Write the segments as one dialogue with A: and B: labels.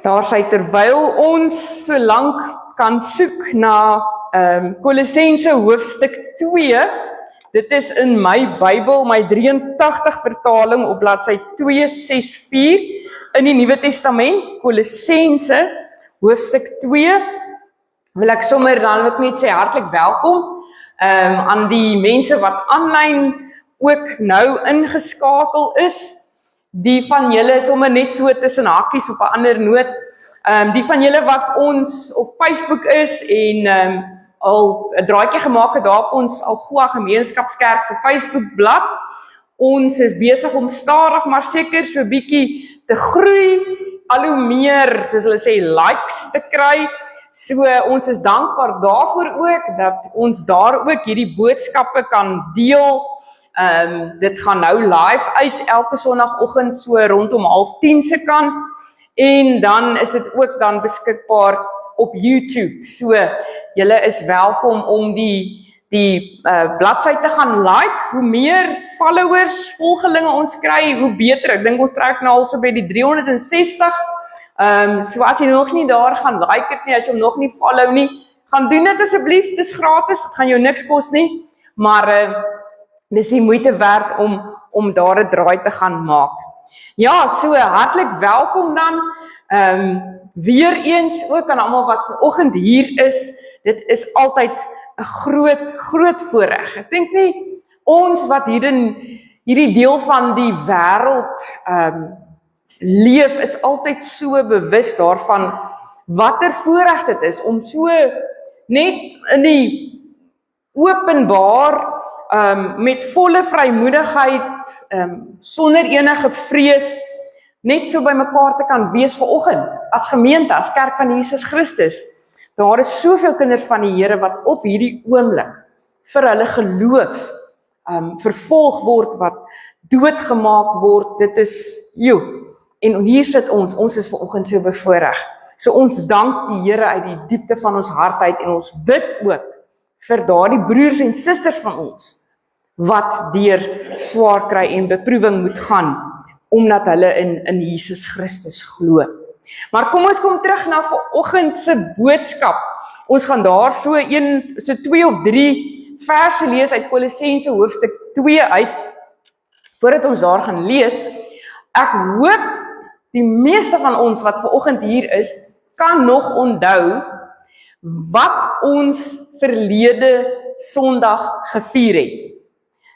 A: Daar sy terwyl ons so lank kan soek na Kolossense hoofstuk 2, dit is in my Bybel, my 83 vertaling op bladsy 264 in die Nuwe Testament, Kolossense hoofstuk 2, wil ek sommer dan ook net sê hartlik welkom aan die mense wat aanlyn ook nou ingeskakel is. Die van julle is sommer net so tussen hakies op 'n ander noot. Die van julle wat ons op Facebook is en al 'n draadjie gemaak het daar op ons Algoa Gemeenskapskerk se Facebookblad. Ons is besig om stadig maar seker so 'n bietjie te groei, al hoe meer, soos hulle sê, likes te kry. So ons is dankbaar daarvoor ook dat ons daar ook hierdie boodskappe kan deel. Dit gaan nou live uit elke sonnagoggend so rondom 9:30 se kant en dan is dit ook dan beskikbaar op YouTube. So julle is welkom om die bladsy te gaan like. Hoe meer followers, volgelinge ons kry, hoe beter. Ek dink ons trek nou al so by die 360. So as jy nog nie daar gaan like het nie, as jy hom nog nie follow nie, gaan doen dit asseblief, dit is gratis, dit gaan jou niks kos nie, maar dis die moeite werd om daar 'n draai te gaan maak. Ja, so hartlik welkom dan, weer eens ook aan almal wat vanoggend hier is. Dit is altyd 'n groot voorreg. Ek dink nie ons wat hier in hierdie deel van die wêreld leef is altyd so bewus daarvan watter voorreg dit is om so net in die openbaar met volle vrymoedigheid, sonder enige vrees, net so by mekaar te kan wees vanoggend, as gemeente, as kerk van Jesus Christus. Daar is soveel kinders van die Here wat op hierdie oomblik vir hulle geloof vervolg word, wat doodgemaak word. Dit is, en hier sit ons is vanoggend so bevoorreg. So ons dank die Here uit die diepte van ons hart uit en ons bid ook vir daardie broers en susters van ons wat deur swaar kry en beproewing moet gaan, omdat hulle in Jesus Christus glo. Maar kom ons kom terug na vanoggend se boodskap. Ons gaan daar so 2 of 3 verse lees uit Kolossense hoofstuk 2 uit, voordat ons daar gaan lees. Ek hoop die meeste van ons wat vanoggend hier is, kan nog onthou wat ons verlede Sondag gevier het.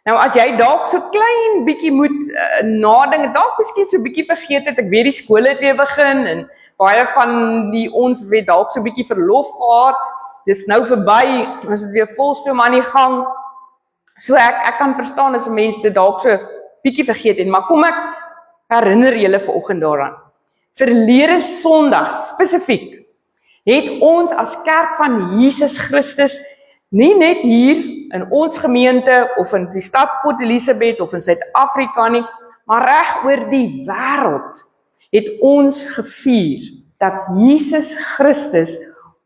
A: Nou as jy dalk so klein bietjie moet nadink, dalk miskien so bietjie vergeet het, ek weet die skole het weer begin en baie van ons het dalk so bietjie verlof gehad. Dis nou verby, ons het weer volstroom aan die gang. So ek kan verstaan as mense dit dalk so bietjie vergeet het, maar kom ek herinner julle vanoggend daaraan. Verlede Sondag spesifiek het ons as kerk van Jesus Christus nie net hier in ons gemeente of in die stad Port Elizabeth of in Suid-Afrika nie, maar reg oor die wêreld het ons gevier dat Jesus Christus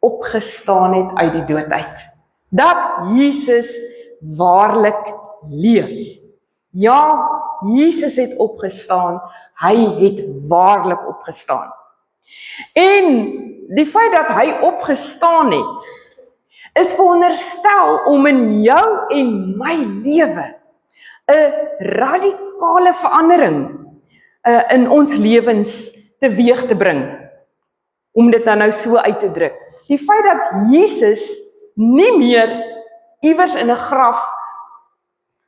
A: opgestaan het uit die dood uit. Dat Jesus waarlik leef. Ja, Jesus het opgestaan, hy het waarlik opgestaan. En die feit dat hy opgestaan het, is veronderstel om in jou en my lewe 'n radikale verandering in ons lewens teweeg te bring, om dit dan nou so uit te druk. Die feit dat Jesus nie meer iewers in 'n graf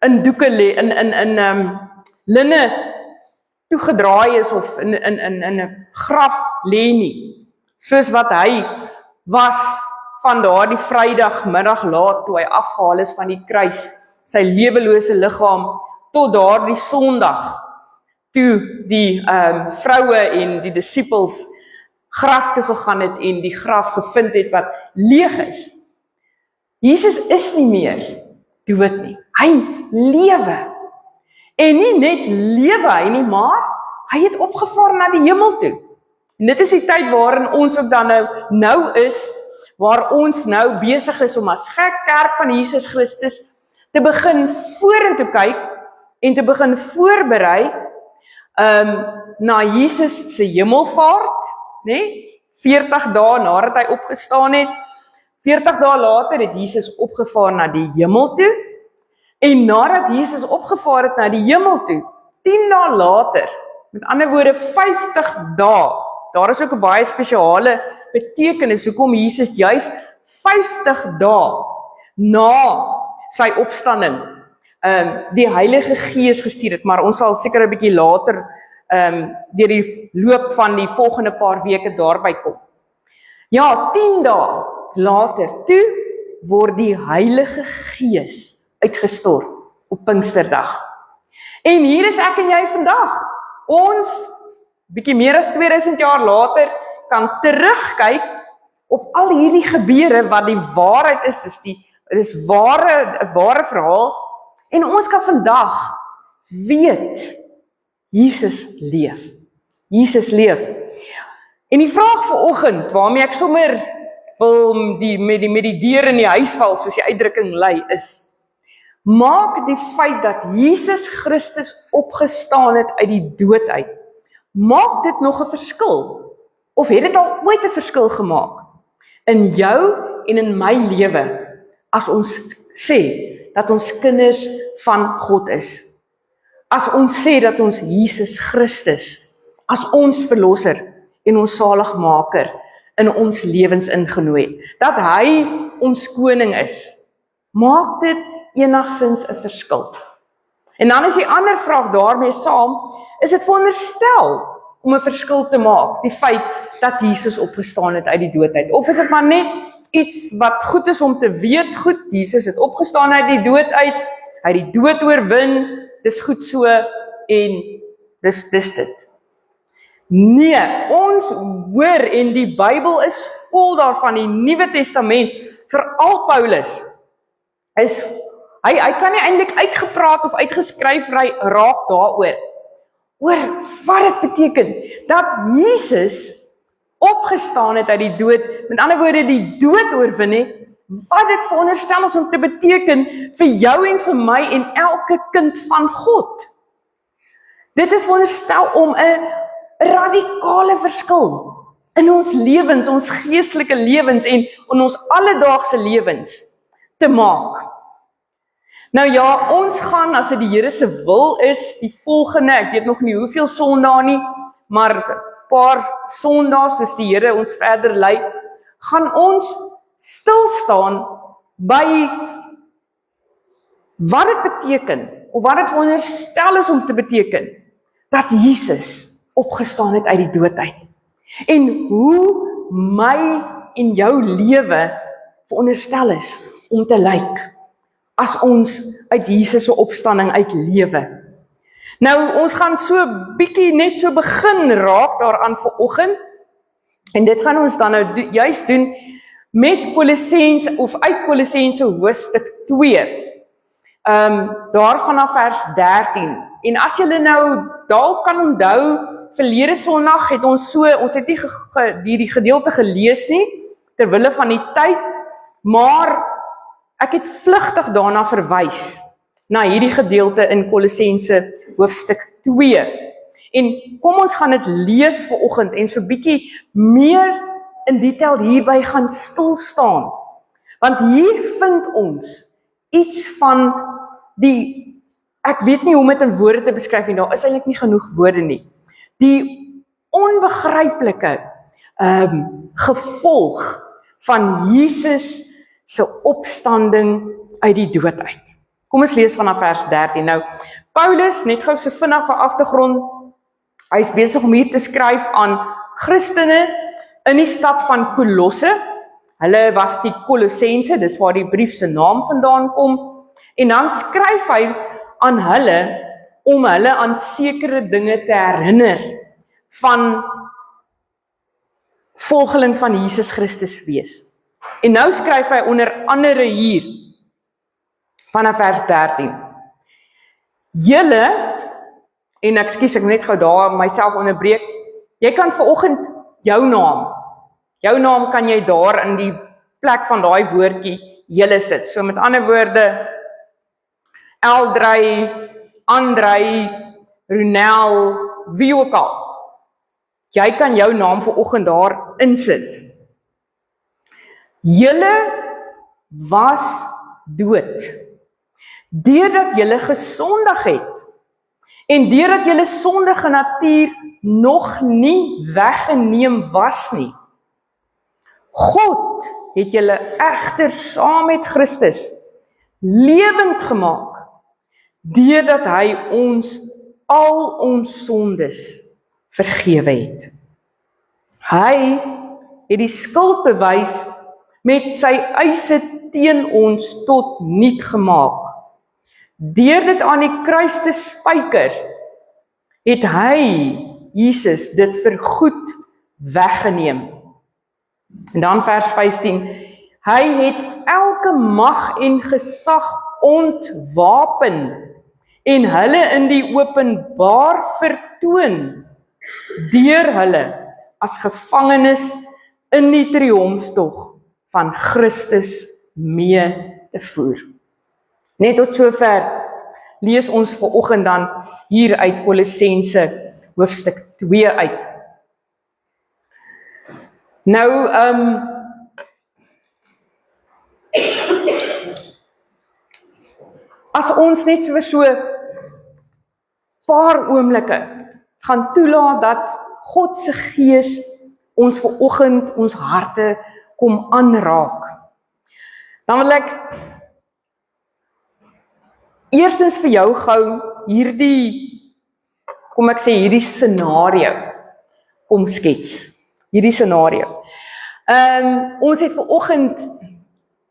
A: in doeke lê, in linne toegedraai is of in 'n graf lê nie, soos wat hy was van daardie Vrydagmiddag laat toe hy afgehaal is van die kruis, sy lewelose liggaam, tot daardie Sondag toe die vroue en die disippels graf toe gegaan het en die graf gevind het wat leeg is. Jesus is nie meer dood nie, hy lewe. En nie net lewe hy nie, maar hy het opgevaar na die hemel toe. En dit is die tyd waarin ons ook dan nou is, waar ons nou besig is om as kerk van Jesus Christus te begin vorentoe kyk en te begin voorberei na Jesus se hemelvaart né? 40 dae nadat hy opgestaan het. 40 dae later het Jesus opgevaar na die hemel toe. En nadat Jesus opgevaar het na die hemel toe, 10 dae later, met ander woorde 50 dae, daar is ook 'n baie spesiale betekenis hoekom Jesus juis 50 dae na sy opstanding die Heilige Gees gestuur het, maar ons sal seker 'n bietjie later deur die loop van die volgende paar weke daarby kom. Ja, 10 dae later, toe word die Heilige Gees uitgestort op Pinksterdag. En hier is ek en jy vandag. Ons, bietjie meer as 2000 jaar later, kan terugkyk op al hierdie gebeure wat die waarheid is, dit is 'n ware verhaal, en ons kan vandag weet, Jesus leef. Jesus leef. En die vraag vanoggend, waarmee ek sommer wil met die deur in die huis val, soos die uitdrukking lui, is, maak die feit dat Jesus Christus opgestaan het uit die dood uit, maak dit nog 'n verskil? Of het dit al ooit 'n verskil gemaak in jou en in my lewe, as ons sê dat ons kinders van God is? As ons sê dat ons Jesus Christus as ons verlosser en ons saligmaker in ons lewens ingenooi het, dat hy ons koning is, maak dit enigstens 'n verskil? En dan is die ander vraag daarmee saam, is dit veronderstel om 'n verskil te maak, die feit dat Jesus opgestaan het uit die dood uit? Of is dit maar net iets wat goed is om te weet, goed, Jesus het opgestaan uit die dood uit, hy het die dood oorwin, dis goed so, en dis dit. Nee, ons hoor, en die Bybel is vol daarvan, die Nuwe Testament, veral Paulus, hy kan nie eintlik uitgepraat of uitgeskryf raak daaroor, oor wat dit beteken, dat Jesus opgestaan het uit die dood, met ander woorde die dood oorwin het, wat dit veronderstel is om te beteken vir jou en vir my en elke kind van God. Dit is veronderstel om 'n radikale verskil in ons lewens, ons geestelike lewens en in ons alledaagse lewens te maak. Nou ja, ons gaan, as dit die Here se wil is, die volgende, ek weet nog nie hoeveel Sondae nie, maar 'n paar Sondae, soos die Here ons verder lei, gaan ons stil staan by wat dit beteken, of wat dit veronderstel is om te beteken, dat Jesus opgestaan het uit die dood uit. En hoe my en jou lewe veronderstel is om te lyk, as ons uit Jesus se opstanding uit lewe. Nou, ons gaan so bietjie net so begin raak daaraan vanoggend, en dit gaan ons dan nou juist doen met Kolossense, of uit Kolossense hoofstuk 2, daar vanaf vers 13. En as julle nou dalk kan onthou, verlede Sondag het ons het nie die gedeelte gelees nie, terwille van die tyd, maar ek het vlugtig daarna verwys, na hierdie gedeelte in Kolossense hoofstuk 2. En kom ons gaan dit lees vanoggend, en so bietjie meer in detail hierby gaan stil staan. Want hier vind ons iets van die, ek weet nie hoe om dit in woorde te beskryf nie, daar is eintlik nie genoeg woorde nie, die onbegryplike gevolg van Jesus se opstanding uit die dood uit. Kom ons lees vanaf vers 13. Nou, Paulus, net gou so vinnig vir agtergrond, hy is besig om hier te skryf aan Christene in die stad van Kolosse. Hulle was die Kolossense, dis waar die brief se naam vandaan kom, en dan skryf hy aan hulle, om hulle aan sekere dinge te herinner, van volgeling van Jesus Christus wees. En nou skryf hy onder andere hier, vanaf vers 13. Julle, en ek net gou daar myself onderbreek, jy kan vanoggend jou naam kan jy daar in die plek van daai woordjie julle sit. So met ander woorde, Eldrey, Andrei, Ronel, wie ook al. Jy kan jou naam vanoggend daar insit. Julle was dood, deurdat julle gesondig het, en deurdat julle sondige natuur nog nie weggeneem was nie. God het julle egter saam met Christus lewend gemaak, deurdat hy ons al ons sondes vergewe het. Hy het die skuldbewys met sy eise teen ons tot niet gemaak. Deur dit aan die kruis te spyker, het hy, Jesus, dit vergoed weggeneem. En dan vers 15, hy het elke mag en gesag ontwapen en hulle in die openbaar vertoon, deur hulle as gevangenes in die triomftog van Christus mee te voer. Net tot sover lees ons vanoggend dan hier uit Kolossense hoofstuk 2 uit. Nou, as ons net vir so paar oomblikke gaan toelaat dat God se Gees ons vanoggend ons harte kom aanraak, dan wil ek eerstens vir jou gou hierdie, kom ek sê, hierdie scenario kom skets. Hierdie scenario. Ons het vanoggend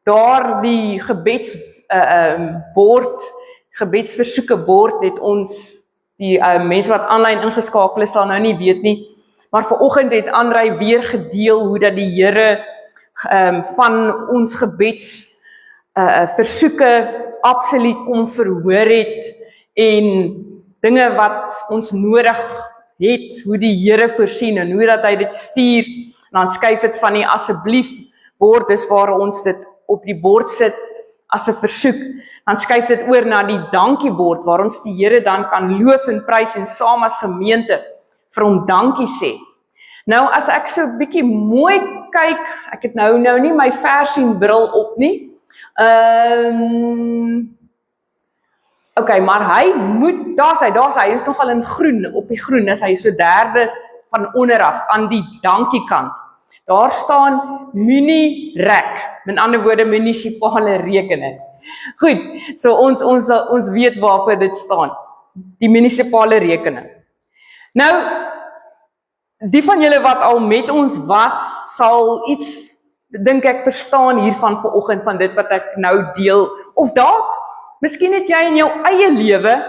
A: daar die gebedsversoeke bord, het ons die mense wat aanlyn ingeskakel is, sal nou nie weet nie, maar vanoggend het Andrei weer gedeel hoe dat die Here van ons gebedsversoeke absoluut kom verhoor het, en dinge wat ons nodig het, hoe die Here voorsien, en hoe dat hy dit stuur, en dan skuif dit van die asseblief bord, dis waar ons dit op die bord sit, as 'n versoek, dan skuif dit oor na die dankiebord, waar ons die Here dan kan loof en prys, en saam as gemeente, vir hom dankie sê. Nou, as ek so 'n bietjie mooi kyk, ek het nou nie my versienbril op nie, maar hy moet, daar's hy is nogal in groen, op die groen is hy so derde van onderaf, aan die dankiekant. Daar staan Munirek, met ander woorde munisipale rekening. Goed, so ons weet waarvoor dit staan, die munisipale rekening. Nou, die van julle wat al met ons was, sal iets, dink ek, verstaan hiervan vanoggend, van dit wat ek nou deel, of miskien het jy in jou eie lewe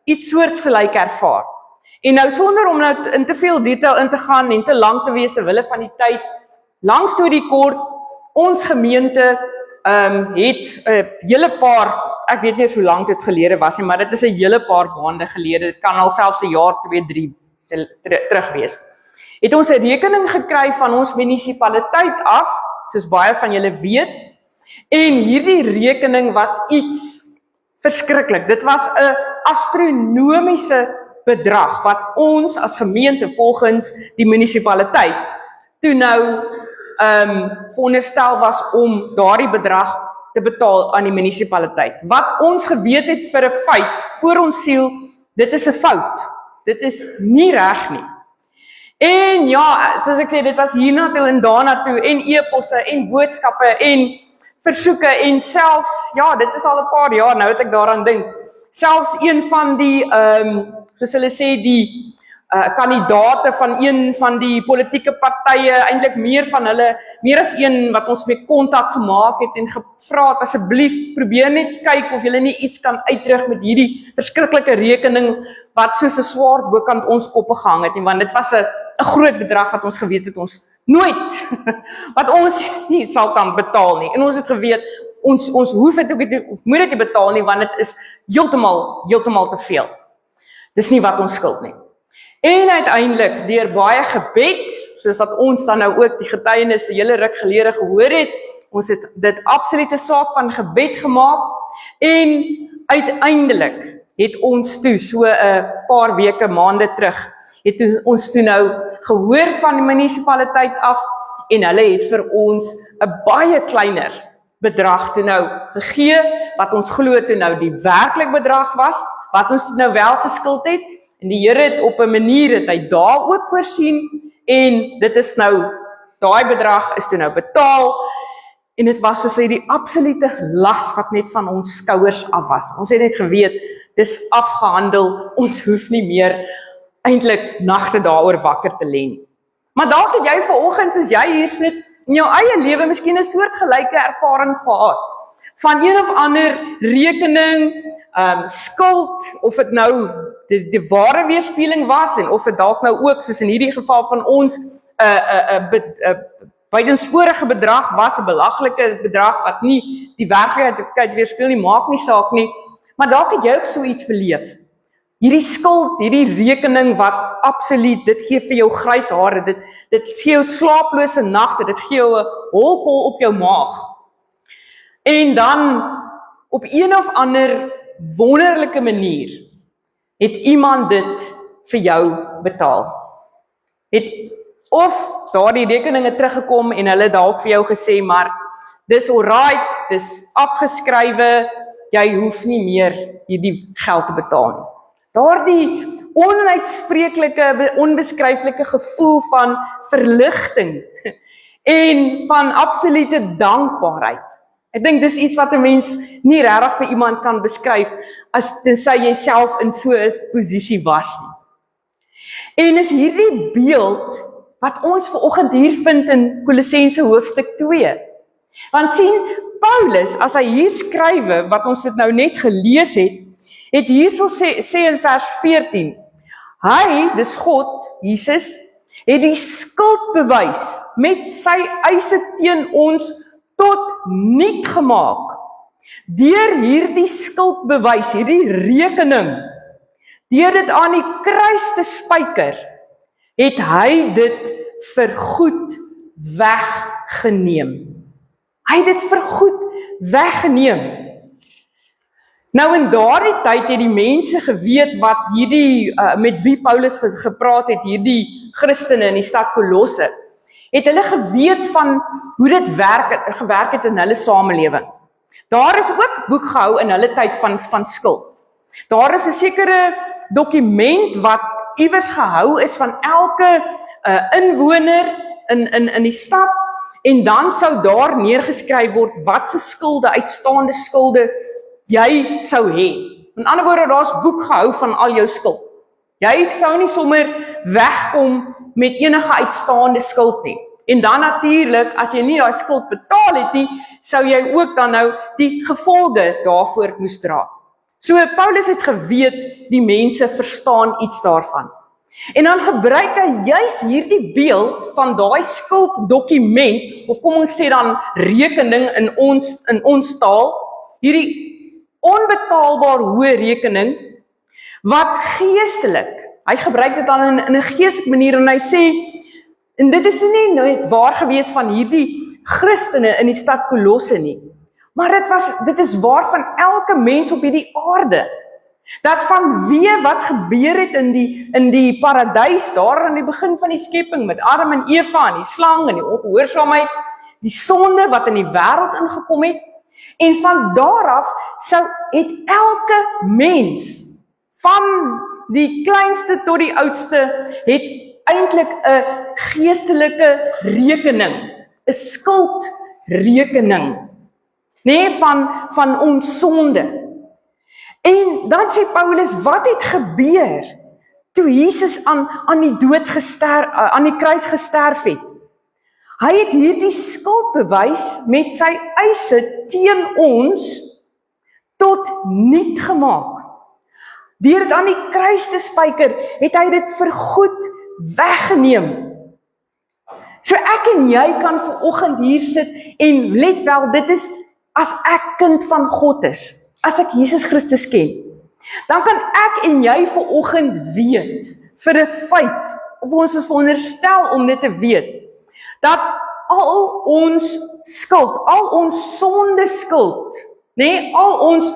A: iets soortgelyk ervaar. En nou sonder om nou in te veel detail in te gaan en te lank te wees terwille van die tyd, lang storie kort, ons gemeente het 'n hele paar, ek weet nie hoe lank dit gelede was nie, maar dit is 'n hele paar maande gelede, dit kan al selfs 'n jaar, 2, 3 terug wees. Het ons 'n rekening gekry van ons munisipaliteit af, soos baie van julle weet, en hierdie rekening was iets verskriklik. Dit was 'n astronomiese bedrag wat ons as gemeente volgens die munisipaliteit toe nou veronderstel was om daardie bedrag te betaal aan die munisipaliteit. Wat ons geweet het vir 'n feit voor ons siel, dit is 'n fout. Dit is nie reg nie. En ja, soos ek sê, dit was hiernatoe en daarnatoe, en e-posse en boodskappe en versoeke, en selfs, ja, dit is al 'n paar jaar nou dat ek daaraan dink, selfs een van die, soos hulle sê, die kandidate van een van die politieke partye, eintlik meer as een wat ons mee kontak gemaak het en gevra het, asseblief probeer net kyk of julle nie iets kan uitrig met hierdie verskriklike rekening wat soos 'n swaard bokant ons koppe gehang het, want dit was 'n groot bedrag wat ons geweet het ons nooit, wat ons nie sal kan betaal nie, en ons het geweet, ons hoef dit ook nie, moet dit nie betaal nie, want dit is heeltemal te veel. Dis nie wat ons skuld nie. En uiteindelik, deur baie gebed, soos wat ons dan nou ook die getuienis 'n hele ruk gelede gehoor het, ons het dit absolute saak van gebed gemaak, en uiteindelik het ons toe so 'n paar weke, maande terug, het ons toe nou gehoor van die munisipaliteit af en hulle het vir ons 'n baie kleiner bedrag toe nou gegee, wat ons glo toe nou die werklik bedrag was, wat ons nou wel geskuld het, en die Here het op 'n manier het hy daar ook voorsien, en dit is nou, daai bedrag is toe nou betaal, en dit was soos die absolute las wat net van ons skouers af was. Ons het net geweet, dis afgehandel, ons hoef nie meer eintlik nagte daaroor wakker te lê nie. Maar dalk het jy vanoggend, soos jy hier sit, in jou eie lewe miskien 'n soortgelyke ervaring gehad, van een of ander rekening, skuld, of dit nou die ware weerspieëling was, en of dit dalk nou ook, soos in hierdie geval van ons, buitensporige bedrag was, 'n belaglike bedrag, wat nie die werklikheid weerspieël nie, maak nie saak nie, maar dalk het jy ook so iets beleef. Hierdie skuld, hierdie rekening wat absoluut, dit gee vir jou grys hare, dit gee jou slaaplose nagte, dit gee jou 'n holkol op jou maag. En dan, op een of ander wonderlike manier, het iemand dit vir jou betaal. Of daardie rekeninge teruggekom en hulle dalk vir jou gesê, maar dis alright, dis afgeskrywe, jy hoef nie meer hierdie geld te betaal nie. Daardie onuitspreeklike, onbeskryflike gevoel van verligting en van absolute dankbaarheid. Ek dink dis iets wat 'n mens nie regtig vir iemand kan beskryf as tensy jy self in so 'n posisie was nie. En is hierdie beeld wat ons vanoggend hier vind in Kolossense hoofstuk 2. Want sien, Paulus, as hy hier skrywe, wat ons dit nou net gelees het hierso sê in vers 14, hy, dis God, Jesus, het die skuld bewys met sy eise teen ons tot niet gemaak. Deur hierdie skuldbewys, hierdie rekening, deur dit aan die kruis te spyker, het hy dit vergoed weggeneem. Hy het dit vergoed weggeneem. Nou in daardie tyd het die mense geweet wat hierdie, met wie Paulus gepraat het, hierdie Christene in die stad Kolosse, het hulle geweet van hoe dit gewerk het in hulle samelewing. Daar is ook boek gehou in hulle tyd van skuld. Daar is 'n sekere dokument wat iewers gehou is van elke inwoner in die stad, en dan sou daar neergeskryf word wat se skulde, uitstaande skulde jy sou hê. In ander woorde, daar's boek gehou van al jou skuld. Jy sou nie sommer wegkom met enige uitstaande skuld nie. En dan natuurlik, as jy nie daai skuld betaal het nie, sou jy ook dan nou die gevolge daarvoor moes dra. So Paulus het geweet, die mense verstaan iets daarvan. En dan gebruik hy juis hierdie beeld van daai skulddokument, of kom ons sê dan rekening in ons taal, hierdie onbetaalbaar hoë rekening, wat geestelik, hy gebruik dit dan in 'n geestelike manier, en hy sê, en dit is nie nooit waar gewees van hierdie Christene in die stad Kolosse nie, maar dit is waar van elke mens op hierdie aarde, dat vanweë wat gebeur het in die paradys, daar aan die begin van die skepping, met Adam en Eva, en die slang, en die ongehoorsaamheid, die sonde wat in die wêreld ingekom het, en van daaraf het elke mens, van die kleinste tot die oudste, het eintlik 'n geestelike rekening, 'n skuldrekening, van ons sonde. En dan sê Paulus, wat het gebeur toe Jesus aan die dood aan die kruis gesterf het? Hy het hierdie skuldbewys met sy eise teen ons tot niet gemaak. Deur dit aan die kruis te spyker, het hy dit vergoed weggeneem. So ek en jy kan vanoggend hier sit, en let wel, dit is as ek kind van God is, as ek Jesus Christus ken, dan kan ek en jy vanoggend weet, vir 'n feit, of ons is veronderstel om dit te weet, dat al ons skuld, al ons sonde skuld, al ons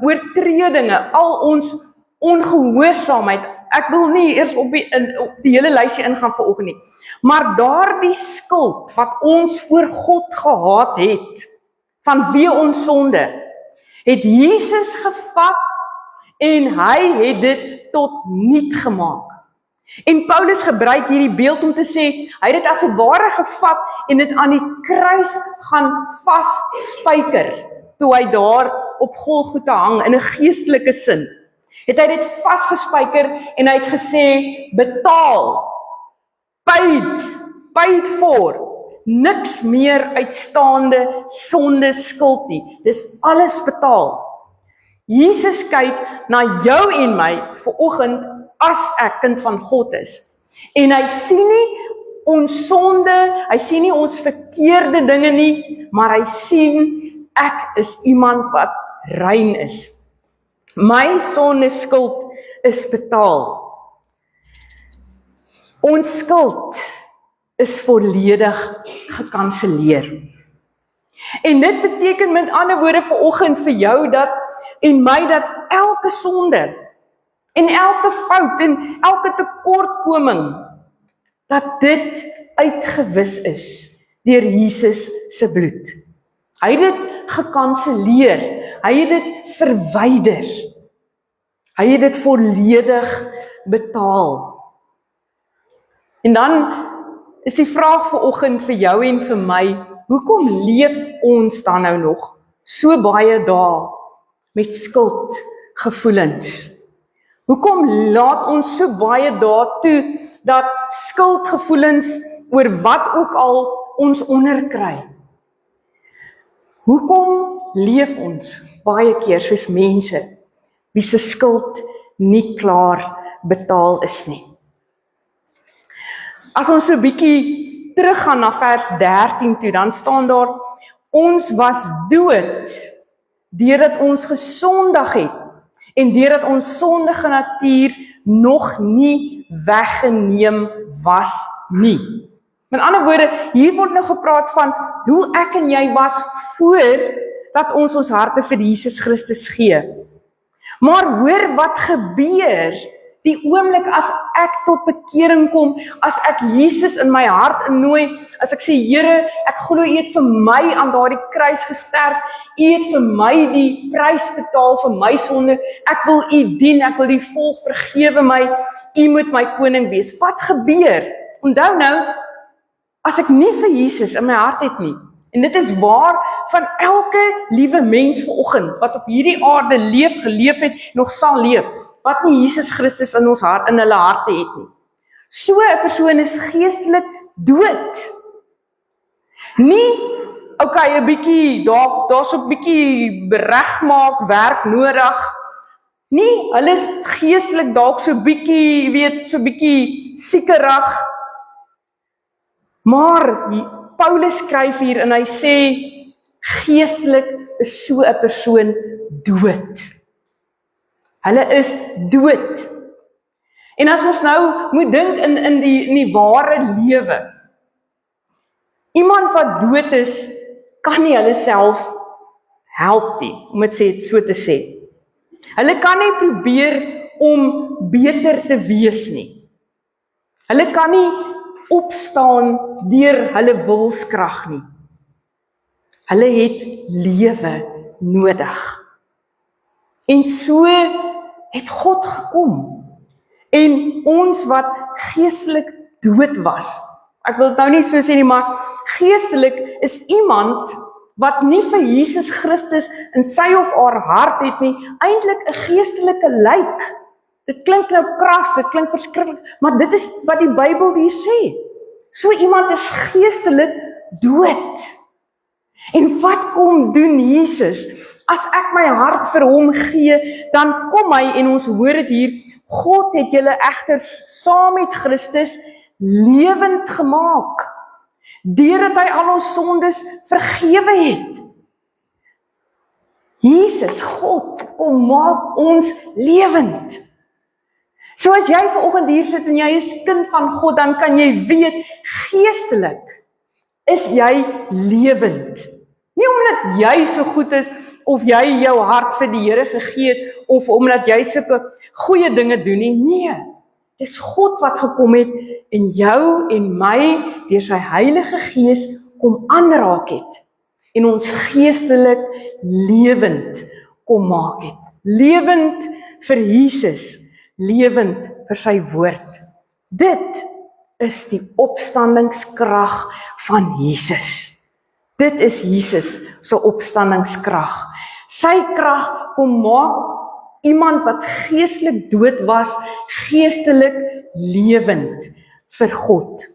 A: oortredinge, al ons ongehoorsaamheid. Ek wil nie eers op die hele lysie ingaan vanoggend nie. Maar daardie skuld wat ons voor God gehad het, vanweë ons sonde, het Jesus gevat en hy het dit tot niet gemaak. En Paulus gebruik hierdie beeld om te sê, hy het dit as 'n ware gevat en dit aan die kruis gaan vasspyker, toe hy daar op Golgotha hang, in 'n geestelike sin. Het hy dit vasgespyker en hy het gesê, betaal, paid for, niks meer uitstaande sonde skuld nie, dis alles betaal. Jesus kyk na jou en my vanoggend as ek kind van God is. En hy sien nie ons sonde, hy sien nie ons verkeerde dinge nie, maar hy sien ek is iemand wat rein is. My sonde skuld is betaal. Ons skuld is volledig gekanseleer. En dit beteken met ander woorde vanoggend vir jou en my dat elke sonde en elke fout en elke tekortkoming, dat dit uitgewis is deur Jesus se bloed. Hy het dit gekanseleer, hy het dit verwyder, hy het dit volledig betaal. En dan is die vraag vanoggend vir jou en vir my, hoekom leef ons dan nou nog so baie dae met skuldgevoelens? Hoekom laat ons so baie dae toe dat skuldgevoelens oor wat ook al ons onderkry? Hoekom leef ons baie keer soos mense wie se skuld nie klaar betaal is nie? As ons so 'n bietjie teruggaan na vers 13 toe, dan staan daar, ons was dood, deurdat ons gesondig het, en deurdat ons sondige natuur nog nie weggeneem was nie. Met ander woorde, hier word nou gepraat van hoe ek en jy was voor dat ons harte vir Jesus Christus gee. Maar hoor wat gebeur die oomblik as ek tot bekering kom, as ek Jesus in my hart innooi, as ek sê, Here, ek glo U het vir my aan daardie kruis gesterf, U het vir my die prys betaal vir my sonde, ek wil U dien, ek wil U volg, vergewe my, U moet my koning wees. Wat gebeur? Onthou nou, as ek nie vir Jesus in my hart het nie, en dit is waar van elke liewe mens vanoggend, wat op hierdie aarde geleef het, nog sal leef, wat nie Jesus Christus in ons hart, in hulle harte het nie. So 'n persoon is geestelik dood. Nie, okay, 'n bietjie, daar's 'n bietjie regmaak, werk nodig. Nie, hulle is geestelik dalk so bietjie, so bietjie siekerig. Maar Paulus skryf hier en hy sê, geestelik is so 'n persoon dood. Hulle is dood. En as ons nou moet dink in die ware lewe, iemand wat dood is, kan nie hulle self help nie, om dit so te sê. Hulle kan nie probeer om beter te wees nie. Hulle kan nie opstaan deur hulle wilskrag nie. Hulle het lewe nodig. En so het God gekom. En ons wat geestelik dood was, ek wil dit nou nie so sê nie, maar geestelik is iemand wat nie vir Jesus Christus in sy of haar hart het nie, eintlik 'n geestelike lijk. Dit klink nou kras, dit klink verskriklik, maar dit is wat die Bybel hier sê. So iemand is geestelik dood. En wat kom doen Jesus? As ek my hart vir hom gee, dan kom hy en ons hoor dit hier, God het julle egter saam met Christus lewend gemaak, deurdat hy al ons sondes vergewe het. Jesus, God, kom maak ons lewend. So as jy vanoggend hier sit en jy is kind van God, dan kan jy weet, geestelik is jy lewend. Nie omdat jy so goed is, of jy jou hart vir die Here gegee het, of omdat jy sulke goeie dinge doen nie. Nee, dis God wat gekom het en jou en my deur sy Heilige Gees kom aanraak het en ons geestelik lewend kom maak het. Lewend vir Jesus, lewend vir sy woord. Dit is die opstandingskrag van Jesus. Dit is Jesus se opstandingskrag. Sy krag kom maak iemand wat geestelik dood was, geestelik lewend vir God.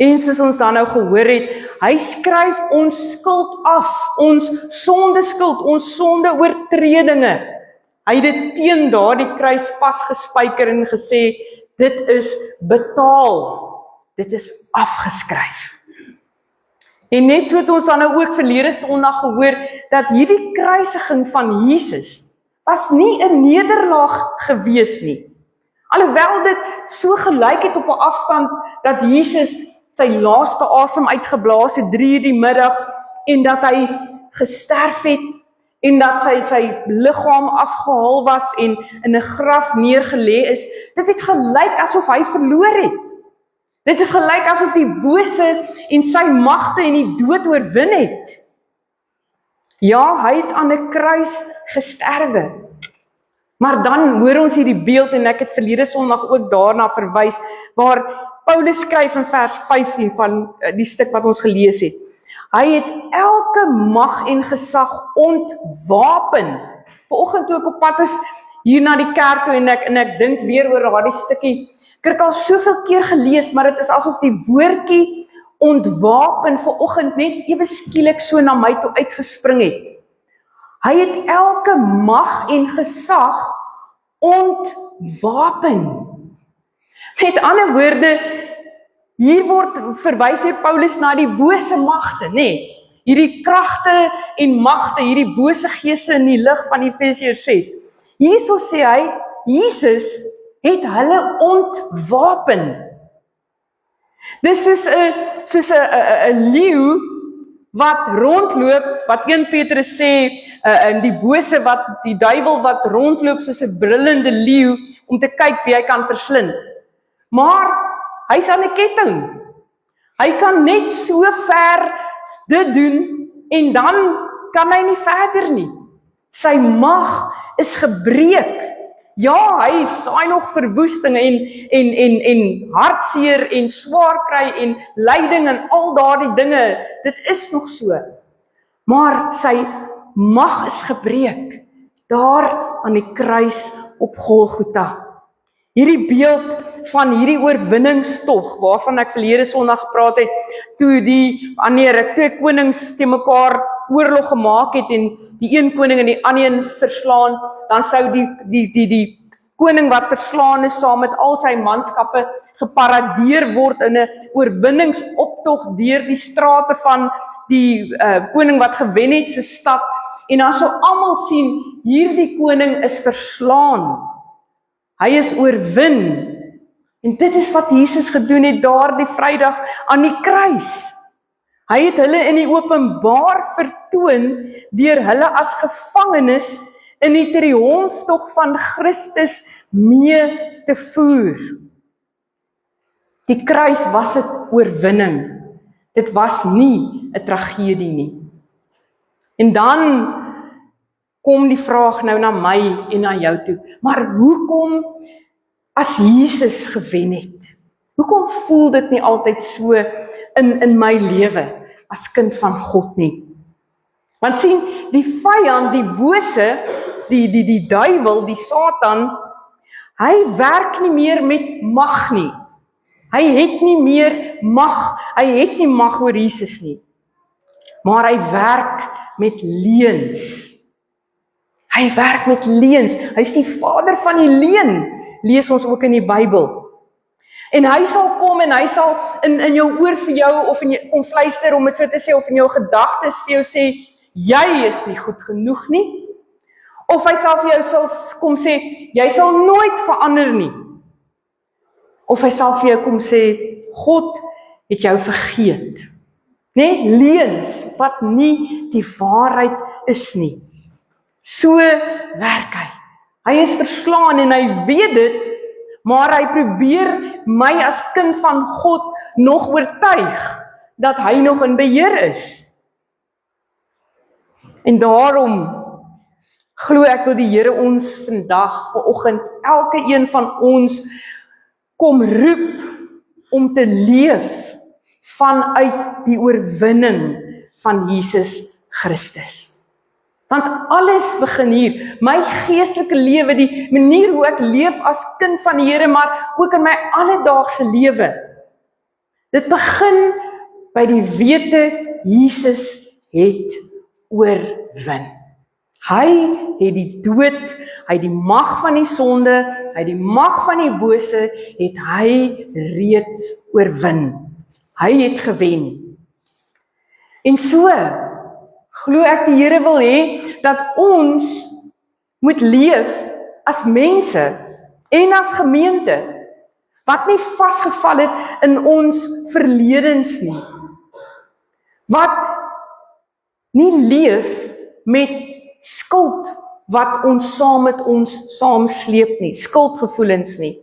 A: En soos ons dan nou gehoor het, hy skryf ons skuld af, ons sondeskuld, ons sondeoortredinge. Hy het dit teen daardie kruis vasgespijker en gesê, dit is betaal, dit is afgeskryf. En net so het ons dan nou ook verlede Sondag gehoor, dat hierdie kruisiging van Jesus was nie 'n nederlaag gewees nie. Alhoewel dit so gelyk het op 'n afstand, dat Jesus sy laaste asem uitgeblaas het 3:00 die middag, en dat hy gesterf het, en dat sy liggaam afgehaal was, en in 'n graf neergelê is, dit het gelyk asof hy verloor het. Dit het gelyk asof die bose en sy magte en die dood oorwin het. Ja, hy het aan 'n kruis gesterwe. Maar dan hoor ons hierdie beeld, en ek het verlede Sondag ook daarna verwys, waar Paulus skryf in vers 15 van die stuk wat ons gelees het. Hy het elke mag en gesag ontwapen. Vanoggend toe ek op pad is hier na die kerk toe, en ek dink weer oor daardie stukkie. Ek het al soveel keer gelees, maar dit is asof die woordjie ontwapen vanoggend net ewe skielik so na my toe uitgespring het. Hy het elke mag en gesag ontwapen. Met ander woorde, hier word verwys deur Paulus na die bose magte, nê? Hierdie kragte en magte, hierdie bose geeste in die lig van Efesiërs 6. Hierso sê hy, Jesus het hulle ontwapen. Dis soos 'n leeu wat rondloop, wat 1 Petrus sê, die bose die duiwel wat rondloop soos 'n brullende leeu, om te kyk wie hy kan verslind. Maar, hy's aan 'n ketting. Hy kan net so ver dit doen, en dan kan hy nie verder nie. Sy mag is gebreek. Ja, hy saai nog verwoesting en hartseer en swaar kry en lyding en al daardie dinge. Dit is nog so. Maar sy mag is gebreek daar aan die kruis op Golgotha. Hierdie beeld van hierdie oorwinningstog waarvan ek verlede Sondag gepraat het, toe twee konings te mekaar oorlog gemaak het en die een koning en die ander een verslaan, dan sou die koning wat verslaan is saam met al sy manskappe geparadeer word in 'n oorwinningsoptog deur die strate van die koning wat gewen het se stad, en dan sou almal sien, hierdie koning is verslaan. Hy is oorwin. En dit is wat Jesus gedoen het daardie Vrydag aan die kruis. Hy het hulle in die openbaar vertoon deur hulle as gevangenes in die triomftog van Christus mee te voer. Die kruis was 'n oorwinning. Dit was nie 'n tragedie nie. En dan kom die vraag nou na my en na jou toe. Maar hoekom, as Jesus gewen het, hoekom voel dit nie altyd so in my lewe as kind van God nie? Want sien, die vyand, die bose, die duiwel, die Satan, hy werk nie meer met mag nie. Hy het nie meer mag, hy het nie mag oor Jesus nie. Maar hy werk met leuns. Hy werk met leuns. Hy is die vader van die leuen, lees ons ook in die Bybel. En hy sal kom en hy sal in jou oor vir jou, of in jou kom fluister om dit so te sê, of in jou gedagtes vir jou sê, jy is nie goed genoeg nie. Of hy sal vir jou sal kom sê, jy sal nooit verander nie. Of hy sal vir jou kom sê, God het jou vergeet. Nee, leuns wat nie die waarheid is nie. So werk hy. Hy is verslaan en hy weet dit, maar hy probeer my as kind van God nog oortuig dat hy nog in beheer is. En daarom glo ek dat die Here ons vandag, vanoggend, elke een van ons kom roep om te leef vanuit die oorwinning van Jesus Christus. Want alles begin hier, my geestelike lewe, die manier hoe ek leef as kind van die Here, maar ook in my alledaagse lewe. Dit begin by die wete, Jesus het oorwin. Hy het die dood, hy het die mag van die sonde, hy het die mag van die bose, het hy reeds oorwin. Hy het gewen. En so, glo ek die Here wil hê, dat ons moet leef as mense en as gemeente, wat nie vasgeval het in ons verledens nie. Wat nie leef met skuld wat ons saam met ons saamsleep nie, skuldgevoelens nie.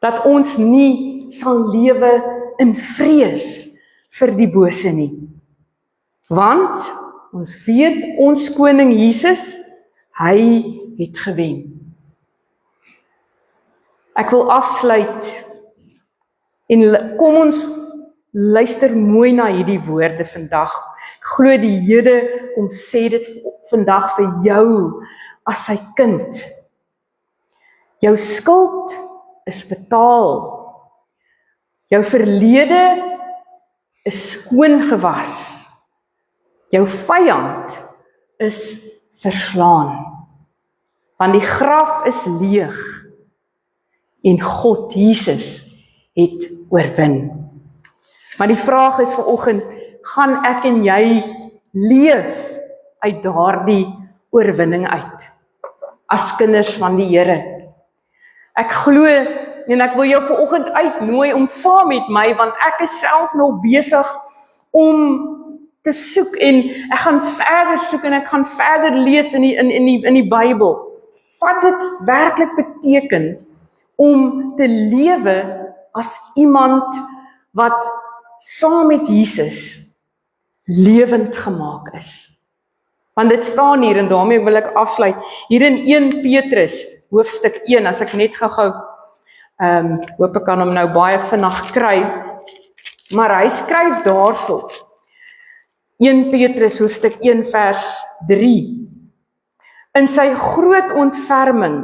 A: Dat ons nie sal lewe in vrees vir die bose nie. Want ons weet ons koning Jesus, hy het gewen. Ek wil afsluit en kom ons luister mooi na hierdie woorde vandag. Ek glo die Here kom sê dit vandag vir jou as sy kind. Jou skuld is betaal. Jou verlede is skoon gewas. Jou vyand is verslaan. Want die graf is leeg en God, Jesus, het oorwin. Maar die vraag is vanoggend, gaan ek en jy leef uit daardie oorwinning uit, as kinders van die Here? Ek glo, en ek wil jou vanoggend uitnooi om saam met my, want ek is self nog besig om te soek en ek gaan verder soek en ek gaan verder lees in die Bybel. Wat dit werklik beteken om te lewe as iemand wat saam met Jesus lewend gemaak is. Want dit staan hier, en daarmee wil ek afsluit, hier in 1 Petrus, hoofstuk 1, as ek net gou-gou, hoop ek kan hom nou baie vinnig kry, maar hy skryf daarso, 1 Petrus, hoofstuk 1, vers 3, in sy groot ontferming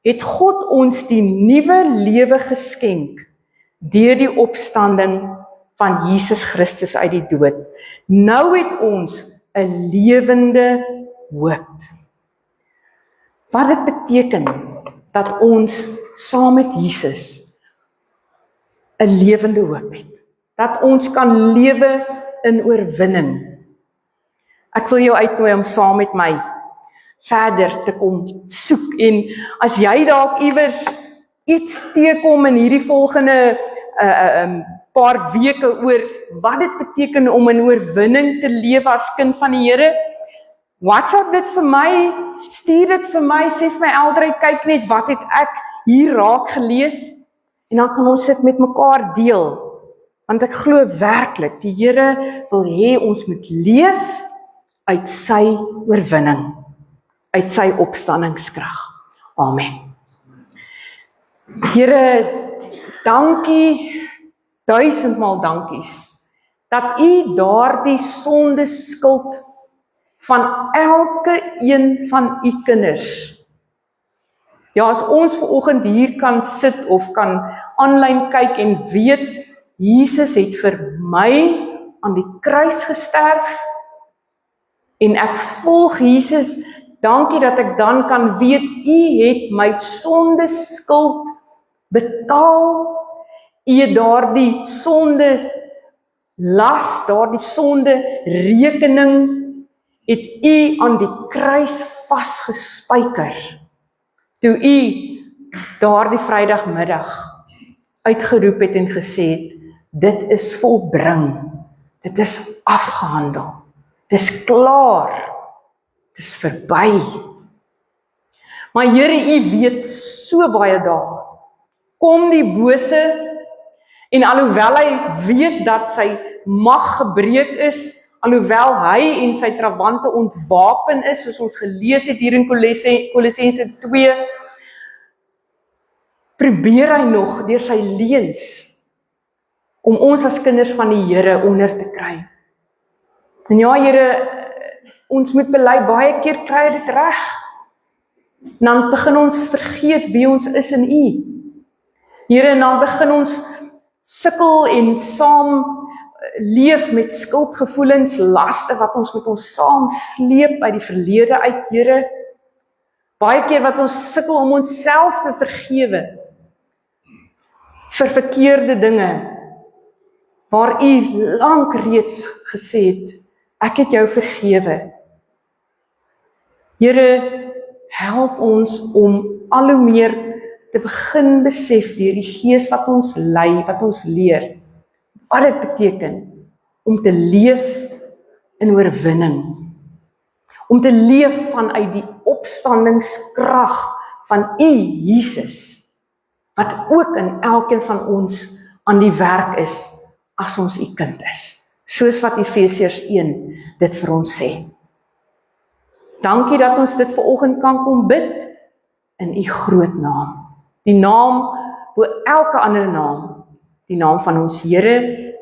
A: het God ons die nuwe lewe geskenk, deur die opstanding van Jesus Christus uit die dood. Nou het ons 'n lewende hoop. Wat dit beteken, dat ons saam met Jesus 'n lewende hoop het. Dat ons kan lewe in oorwinning. Ek wil jou uitnooi om saam met my verder te kom soek, en as jy dalk iewers iets teekom in hierdie volgende paar weke oor wat dit beteken om in oorwinning te lewe as kind van die Here, WhatsApp dit vir my, stuur dit vir my, sê vir my Eldred, kyk net wat het ek hier raak gelees, en dan kan ons dit met mekaar deel, want ek glo werklik, die Here wil hê ons moet leef uit sy oorwinning, uit sy opstandingskrag. Amen. Here, dankie, 1000-maal dankies, dat u daardie sonde skuld van elke een van u kinders, ja, as ons vanoggend hier kan sit of kan aanlyn kyk en weet, Jesus het vir my aan die kruis gesterf, en ek volg Jesus, dankie dat ek dan kan weet, u het my sonde skuld betaal, u het daardie sonde las, daardie sonde rekening, het u aan die kruis vasgespijker, toe u daardie Vrydagmiddag uitgeroep het en gesê het, dit is volbring, dit is afgehandel, dit is klaar, Dis verby. Maar Here, U weet so baie daar. Kom die bose, en alhoewel hy weet dat sy mag gebreek is, alhoewel hy en sy trawante ontwapen is, soos ons gelees het hier in Kolossense 2, probeer hy nog deur sy leuns om ons as kinders van die Here onder te kry. En ja, Here, ons moet bely, baie keer kry dit reg. En dan begin ons vergeet wie ons is in U. Here, en dan begin ons sukkel en saam leef met skuldgevoelens, laste wat ons met ons saam sleep uit die verlede uit, Here. Baie keer wat ons sukkel om onsself te vergewe vir verkeerde dinge, waar U lank reeds gesê het, ek het jou vergewe. Here, help ons om al hoe meer te begin besef deur die Gees wat ons lei, wat ons leer, wat dit beteken om te leef in oorwinning, om te leef vanuit die opstandingskrag van U, Jesus, wat ook in elkeen van ons aan die werk is, as ons U kind is, soos wat Efesiërs 1 dit vir ons sê. Dankie dat ons dit vanoggend kan kom bid in U groot naam. Die naam bo elke ander naam, die naam van ons Here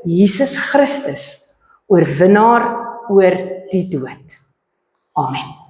A: Jesus Christus, oorwinnaar oor die dood. Amen.